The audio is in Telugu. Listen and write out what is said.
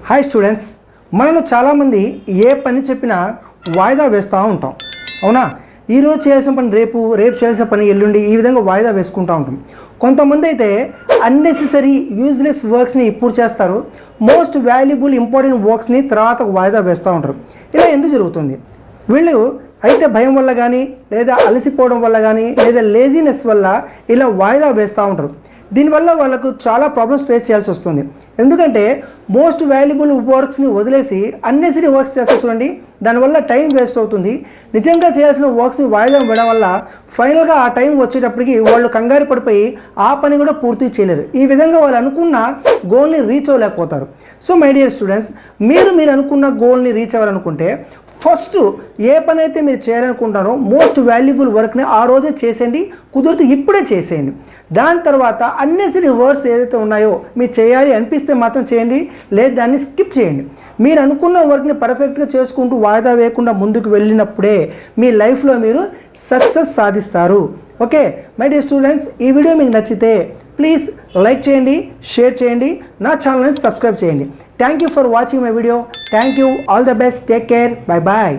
హాయ్ స్టూడెంట్స్, మనలో చాలామంది ఏ పని చెప్పినా వాయిదా వేస్తూ ఉంటాం. అవునా? ఈరోజు చేయాల్సిన పని రేపు, రేపు చేయాల్సిన పని ఎల్లుండి, ఈ విధంగా వాయిదా వేసుకుంటూ ఉంటాం. కొంతమంది అయితే అన్నెసెసరీ యూజ్లెస్ వర్క్స్ని ఇప్పుడు చేస్తారు, మోస్ట్ వాల్యుబుల్ ఇంపార్టెంట్ వర్క్స్ని తర్వాత వాయిదా వేస్తూ ఉంటారు. ఇలా ఎందుకు జరుగుతుంది? వీళ్ళు అయితే భయం వల్ల కానీ, లేదా అలసిపోవడం వల్ల కానీ, లేదా లేజినెస్ వల్ల ఇలా వాయిదా వేస్తూ ఉంటారు. దీనివల్ల వాళ్ళకు చాలా ప్రాబ్లమ్స్ ఫేస్ చేయాల్సి వస్తుంది. ఎందుకంటే మోస్ట్ వాల్యుబుల్ వర్క్స్ని వదిలేసి అన్నెసరీ వర్క్స్ చేస్తారు చూడండి, దానివల్ల టైం వేస్ట్ అవుతుంది. నిజంగా చేయాల్సిన వర్క్స్ని వాయిదా వేయడం వల్ల ఫైనల్గా ఆ టైం వచ్చేటప్పటికి వాళ్ళు కంగారు పడిపోయి ఆ పని కూడా పూర్తి చేయలేరు. ఈ విధంగా వాళ్ళు అనుకున్న గోల్ని రీచ్ అవ్వలేకపోతారు. సో మై డియర్ స్టూడెంట్స్, మీరు అనుకున్న గోల్ని రీచ్ అవ్వాలనుకుంటే ఫస్ట్ ఏ పని అయితే మీరు చేయాలనుకుంటారో మోస్ట్ వాల్యుబుల్ వర్క్ని ఆ రోజే చేసేయండి, కుదిరితే ఇప్పుడే చేసేయండి. దాని తర్వాత అన్నెసరీ వర్క్స్ ఏదైతే ఉన్నాయో మీరు చేయాలి అనిపిస్తే మాత్రం చేయండి, లేదా దాన్ని స్కిప్ చేయండి. మీరు అనుకున్న వర్క్ని పర్ఫెక్ట్గా చేసుకుంటూ వాయిదా వేయకుండా ముందుకు వెళ్ళినప్పుడే మీ లైఫ్లో మీరు సక్సెస్ సాధిస్తారు. ఓకే మై డియర్ స్టూడెంట్స్, ఈ వీడియో మీకు నచ్చితే ప్లీజ్ లైక్ చేయండి, షేర్ చేయండి, నా ఛానల్ని సబ్స్క్రైబ్ చేయండి. Thank you for watching my video. Thank you. All the best. Take care. Bye bye.